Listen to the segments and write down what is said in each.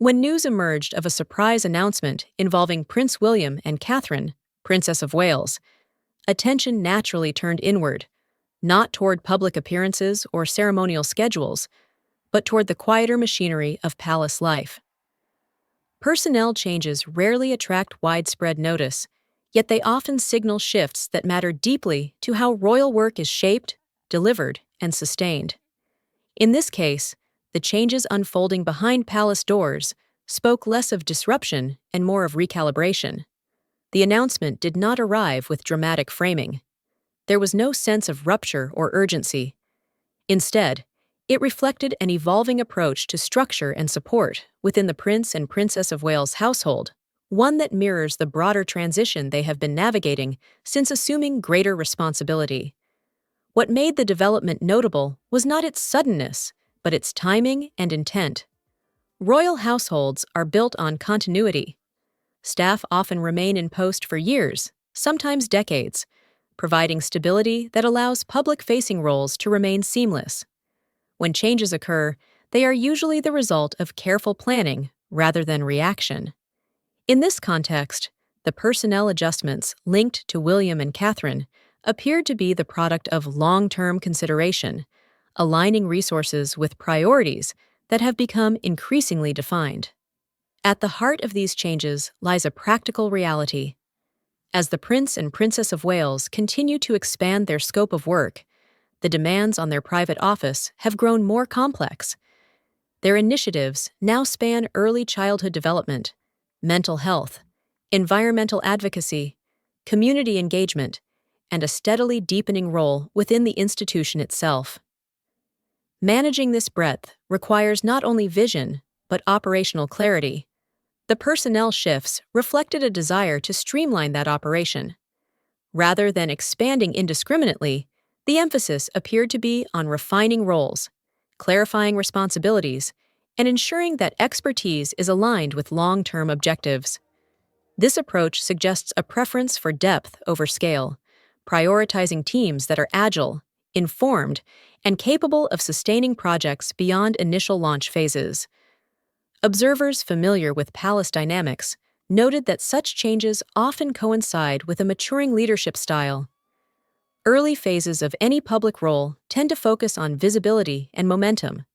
When news emerged of a surprise announcement involving Prince William and Catherine, Princess of Wales, attention naturally turned inward, not toward public appearances or ceremonial schedules, but toward the quieter machinery of palace life. Personnel changes rarely attract widespread notice, yet they often signal shifts that matter deeply to how royal work is shaped, delivered, and sustained. In this case, the changes unfolding behind palace doors spoke less of disruption and more of recalibration. The announcement did not arrive with dramatic framing. There was no sense of rupture or urgency. Instead, it reflected an evolving approach to structure and support within the Prince and Princess of Wales household, one that mirrors the broader transition they have been navigating since assuming greater responsibility. What made the development notable was not its suddenness, but its timing and intent. Royal households are built on continuity. Staff often remain in post for years, sometimes decades, providing stability that allows public-facing roles to remain seamless. When changes occur, they are usually the result of careful planning rather than reaction. In this context, the personnel adjustments linked to William and Catherine appeared to be the product of long-term consideration, aligning resources with priorities that have become increasingly defined. At the heart of these changes lies a practical reality. As the Prince and Princess of Wales continue to expand their scope of work, the demands on their private office have grown more complex. Their initiatives now span early childhood development, mental health, environmental advocacy, community engagement, and a steadily deepening role within the institution itself. Managing this breadth requires not only vision, but operational clarity. The personnel shifts reflected a desire to streamline that operation. Rather than expanding indiscriminately, the emphasis appeared to be on refining roles, clarifying responsibilities, and ensuring that expertise is aligned with long-term objectives. This approach suggests a preference for depth over scale, prioritizing teams that are agile, informed, and capable of sustaining projects beyond initial launch phases. Observers familiar with palace dynamics noted that such changes often coincide with a maturing leadership style. Early phases of any public role tend to focus on visibility and momentum.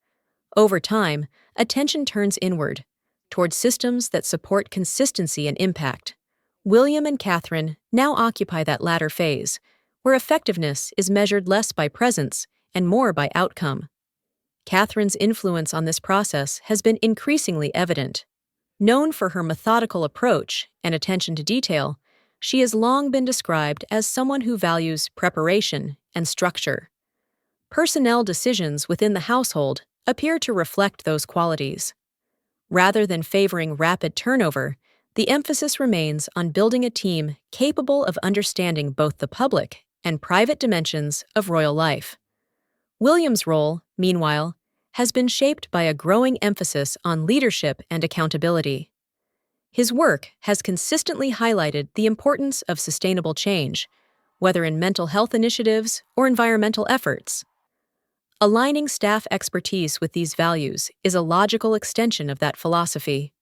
Over time, attention turns inward, toward systems that support consistency and impact. William and Catherine now occupy that latter phase, where effectiveness is measured less by presence and more by outcome. Catherine's influence on this process has been increasingly evident. Known for her methodical approach and attention to detail, she has long been described as someone who values preparation and structure. Personnel decisions within the household appear to reflect those qualities. Rather than favoring rapid turnover, the emphasis remains on building a team capable of understanding both the public and private dimensions of royal life. William's role, meanwhile, has been shaped by a growing emphasis on leadership and accountability. His work has consistently highlighted the importance of sustainable change, whether in mental health initiatives or environmental efforts. Aligning staff expertise with these values is a logical extension of that philosophy.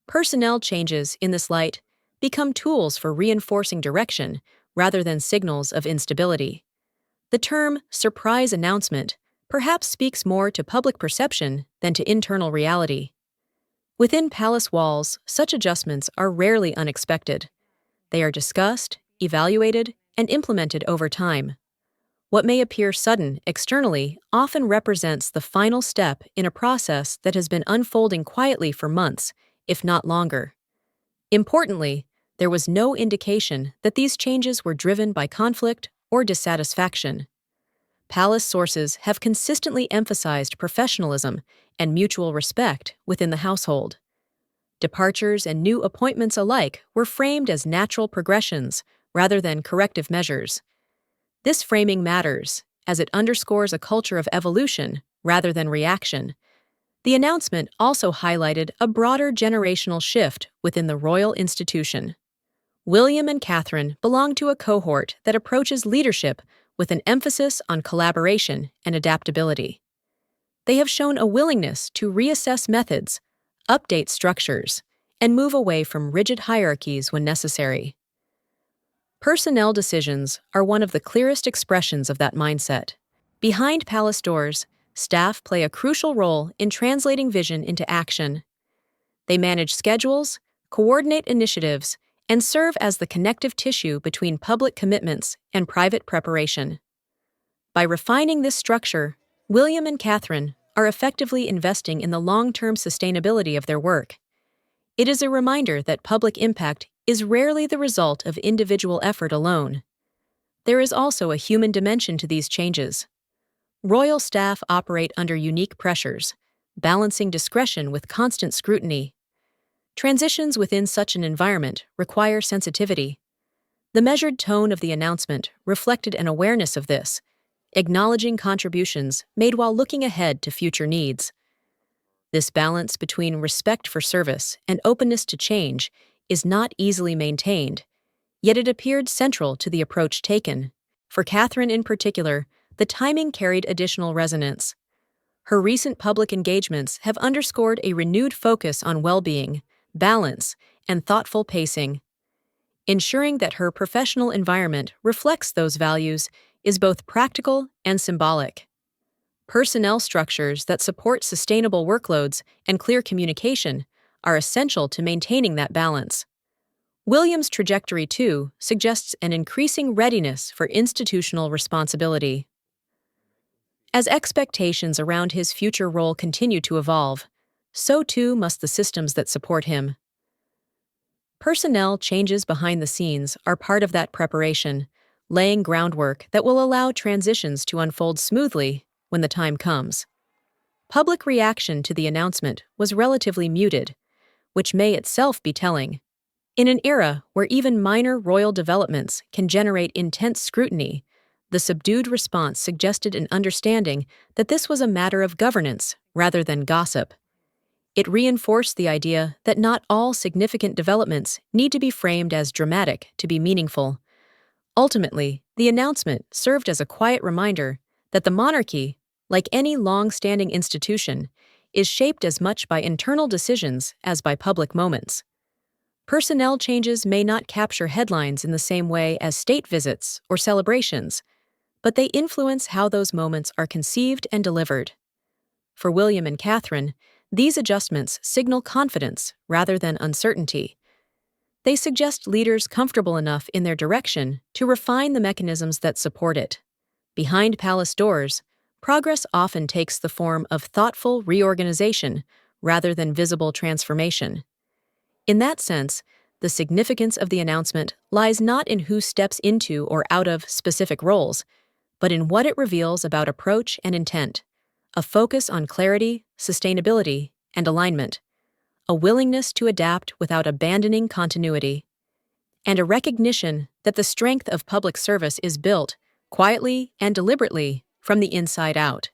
Personnel changes in this light become tools for reinforcing direction rather than signals of instability. The term surprise announcement perhaps speaks more to public perception than to internal reality. Within palace walls, such adjustments are rarely unexpected. They are discussed, evaluated, and implemented over time. What may appear sudden externally often represents the final step in a process that has been unfolding quietly for months, if not longer. Importantly, there was no indication that these changes were driven by conflict or dissatisfaction. Palace sources have consistently emphasized professionalism and mutual respect within the household. Departures and new appointments alike were framed as natural progressions rather than corrective measures. This framing matters, as it underscores a culture of evolution rather than reaction. The announcement also highlighted a broader generational shift within the royal institution. William and Catherine belong to a cohort that approaches leadership with an emphasis on collaboration and adaptability. They have shown a willingness to reassess methods, update structures, and move away from rigid hierarchies when necessary. Personnel decisions are one of the clearest expressions of that mindset. Behind palace doors, staff play a crucial role in translating vision into action. They manage schedules, coordinate initiatives, and serve as the connective tissue between public commitments and private preparation. By refining this structure, William and Catherine are effectively investing in the long-term sustainability of their work. It is a reminder that public impact is rarely the result of individual effort alone. There is also a human dimension to these changes. Royal staff operate under unique pressures, balancing discretion with constant scrutiny. Transitions within such an environment require sensitivity. The measured tone of the announcement reflected an awareness of this, acknowledging contributions made while looking ahead to future needs. This balance between respect for service and openness to change is not easily maintained, yet it appeared central to the approach taken. For Catherine in particular, the timing carried additional resonance. Her recent public engagements have underscored a renewed focus on well-being, balance, and thoughtful pacing. Ensuring that her professional environment reflects those values is both practical and symbolic. Personnel structures that support sustainable workloads and clear communication are essential to maintaining that balance. William's trajectory, too, suggests an increasing readiness for institutional responsibility. As expectations around his future role continue to evolve, so too must the systems that support him. Personnel changes behind the scenes are part of that preparation, laying groundwork that will allow transitions to unfold smoothly when the time comes. Public reaction to the announcement was relatively muted, which may itself be telling. In an era where even minor royal developments can generate intense scrutiny, the subdued response suggested an understanding that this was a matter of governance rather than gossip. It reinforced the idea that not all significant developments need to be framed as dramatic to be meaningful. Ultimately, the announcement served as a quiet reminder that the monarchy, like any long-standing institution, is shaped as much by internal decisions as by public moments. Personnel changes may not capture headlines in the same way as state visits or celebrations, but they influence how those moments are conceived and delivered. For William and Catherine, these adjustments signal confidence rather than uncertainty. They suggest leaders comfortable enough in their direction to refine the mechanisms that support it. Behind palace doors, progress often takes the form of thoughtful reorganization rather than visible transformation. In that sense, the significance of the announcement lies not in who steps into or out of specific roles, but in what it reveals about approach and intent, a focus on clarity, sustainability, and alignment, a willingness to adapt without abandoning continuity, and a recognition that the strength of public service is built, quietly and deliberately, from the inside out.